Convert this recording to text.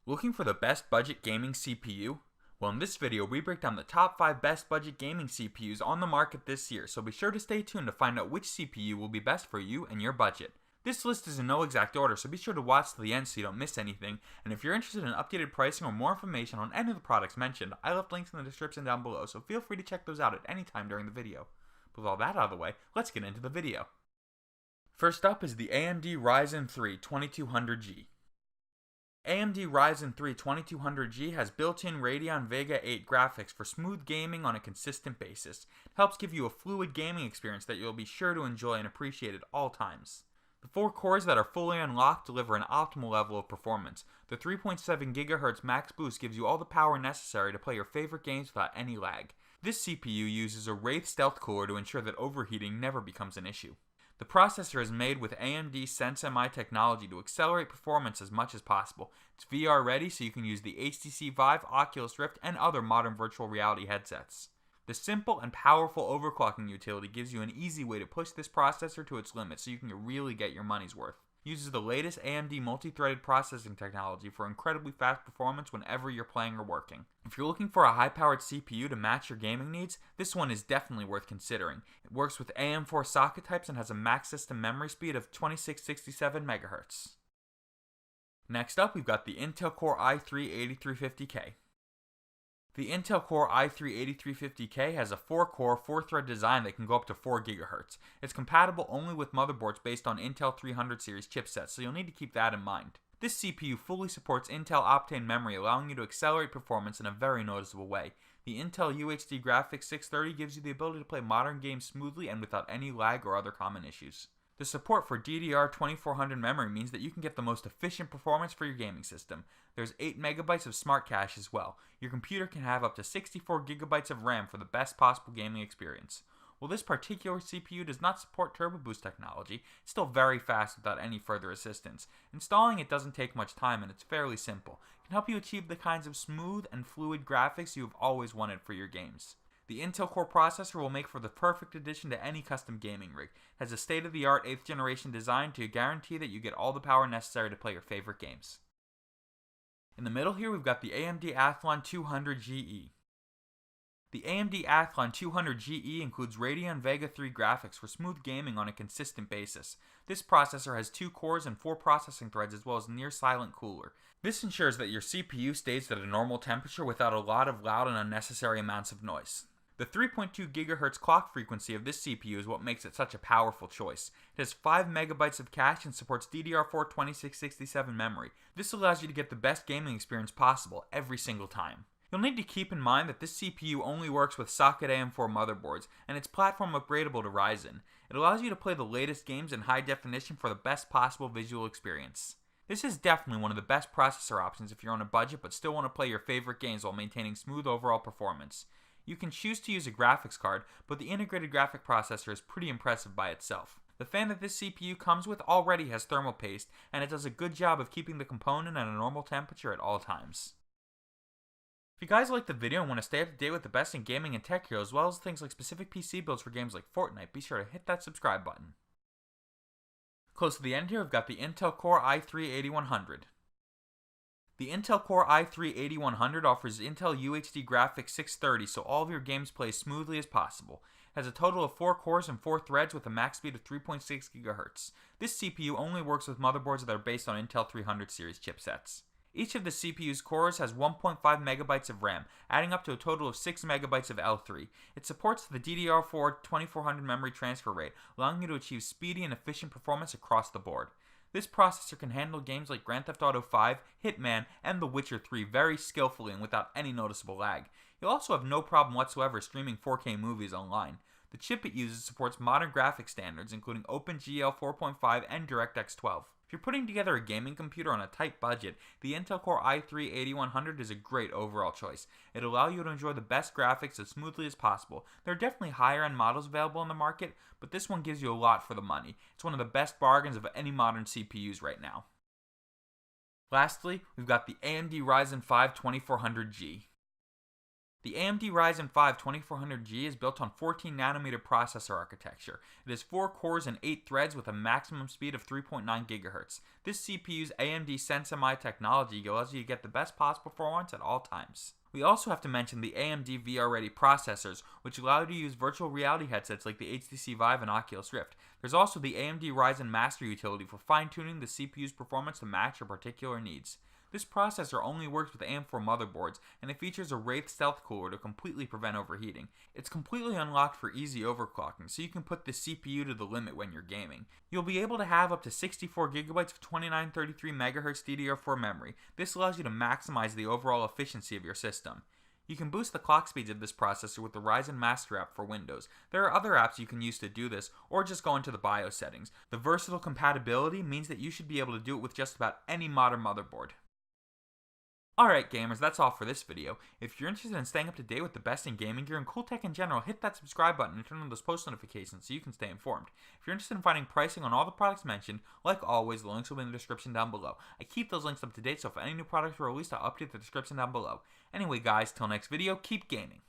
Looking for the best budget gaming CPU? Well, in this video, we break down the top 5 best budget gaming CPUs on the market this year, so be sure to stay tuned to find out which CPU will be best for you and your budget. This list is in no exact order, so be sure to watch to the end so you don't miss anything, and if you're interested in updated pricing or more information on any of the products mentioned, I left links in the description down below, so feel free to check those out at any time during the video. But with all that out of the way, let's get into the video. First up is the AMD Ryzen 3 2200G. AMD Ryzen 3 2200G has built-in Radeon Vega 8 graphics for smooth gaming on a consistent basis. It helps give you a fluid gaming experience that you'll be sure to enjoy and appreciate at all times. The 4 cores that are fully unlocked deliver an optimal level of performance. The 3.7 GHz max boost gives you all the power necessary to play your favorite games without any lag. This CPU uses a Wraith stealth cooler to ensure that overheating never becomes an issue. The processor is made with AMD SenseMI technology to accelerate performance as much as possible. It's VR ready, so you can use the HTC Vive, Oculus Rift, and other modern virtual reality headsets. The simple and powerful overclocking utility gives you an easy way to push this processor to its limits so you can really get your money's worth. It uses the latest AMD multi-threaded processing technology for incredibly fast performance whenever you're playing or working. If you're looking for a high-powered CPU to match your gaming needs, this one is definitely worth considering. It works with AM4 socket types and has a max system memory speed of 2667 MHz. Next up, we've got the Intel Core i3-8350K. The Intel Core i3-8350K has a 4-core, 4-thread design that can go up to 4 GHz. It's compatible only with motherboards based on Intel 300 series chipsets, so you'll need to keep that in mind. This CPU fully supports Intel Optane memory, allowing you to accelerate performance in a very noticeable way. The Intel UHD Graphics 630 gives you the ability to play modern games smoothly and without any lag or other common issues. The support for DDR2400 memory means that you can get the most efficient performance for your gaming system. There's 8 MB of smart cache as well. Your computer can have up to 64 GB of RAM for the best possible gaming experience. While this particular CPU does not support Turbo Boost technology, it's still very fast without any further assistance. Installing it doesn't take much time and it's fairly simple. It can help you achieve the kinds of smooth and fluid graphics you have always wanted for your games. The Intel Core processor will make for the perfect addition to any custom gaming rig. It has a state-of-the-art 8th generation design to guarantee that you get all the power necessary to play your favorite games. In the middle here, we've got the AMD Athlon 200GE. The AMD Athlon 200GE includes Radeon Vega 3 graphics for smooth gaming on a consistent basis. This processor has 2 cores and 4 processing threads as well as near-silent cooler. This ensures that your CPU stays at a normal temperature without a lot of loud and unnecessary amounts of noise. The 3.2 GHz clock frequency of this CPU is what makes it such a powerful choice. It has 5 MB of cache and supports DDR4 2667 memory. This allows you to get the best gaming experience possible every single time. You'll need to keep in mind that this CPU only works with socket AM4 motherboards, and it's platform upgradable to Ryzen. It allows you to play the latest games in high definition for the best possible visual experience. This is definitely one of the best processor options if you're on a budget but still want to play your favorite games while maintaining smooth overall performance. You can choose to use a graphics card, but the integrated graphic processor is pretty impressive by itself. The fan that this CPU comes with already has thermal paste, and it does a good job of keeping the component at a normal temperature at all times. If you guys liked the video and want to stay up to date with the best in gaming and tech here, as well as things like specific PC builds for games like Fortnite, be sure to hit that subscribe button. Close to the end here, we've got the Intel Core i3-8100. The Intel Core i3-8100 offers Intel UHD Graphics 630 so all of your games play as smoothly as possible. It has a total of 4 cores and 4 threads with a max speed of 3.6 GHz. This CPU only works with motherboards that are based on Intel 300 series chipsets. Each of the CPU's cores has 1.5 MB of RAM, adding up to a total of 6 MB of L3. It supports the DDR4 2400 memory transfer rate, allowing you to achieve speedy and efficient performance across the board. This processor can handle games like Grand Theft Auto 5, Hitman, and The Witcher 3 very skillfully and without any noticeable lag. You'll also have no problem whatsoever streaming 4K movies online. The chip it uses supports modern graphics standards including OpenGL 4.5 and DirectX 12. If you're putting together a gaming computer on a tight budget, the Intel Core i3-8100 is a great overall choice. It'll allow you to enjoy the best graphics as smoothly as possible. There are definitely higher end models available on the market, but this one gives you a lot for the money. It's one of the best bargains of any modern CPUs right now. Lastly, we've got the AMD Ryzen 5 2400G. The AMD Ryzen 5 2400G is built on 14nm processor architecture. It has 4 cores and 8 threads with a maximum speed of 3.9 GHz. This CPU's AMD Sense-MI technology allows you to get the best possible performance at all times. We also have to mention the AMD VR-ready processors, which allow you to use virtual reality headsets like the HTC Vive and Oculus Rift. There's also the AMD Ryzen Master utility for fine-tuning the CPU's performance to match your particular needs. This processor only works with AM4 motherboards, and it features a Wraith stealth cooler to completely prevent overheating. It's completely unlocked for easy overclocking, so you can put the CPU to the limit when you're gaming. You'll be able to have up to 64GB of 2933 MHz DDR4 memory. This allows you to maximize the overall efficiency of your system. You can boost the clock speeds of this processor with the Ryzen Master app for Windows. There are other apps you can use to do this, or just go into the BIOS settings. The versatile compatibility means that you should be able to do it with just about any modern motherboard. Alright gamers, that's all for this video. If you're interested in staying up to date with the best in gaming gear and cool tech in general, hit that subscribe button and turn on those post notifications so you can stay informed. If you're interested in finding pricing on all the products mentioned, like always, the links will be in the description down below. I keep those links up to date, so if any new products are released, I'll update the description down below. Anyway guys, till next video, keep gaming.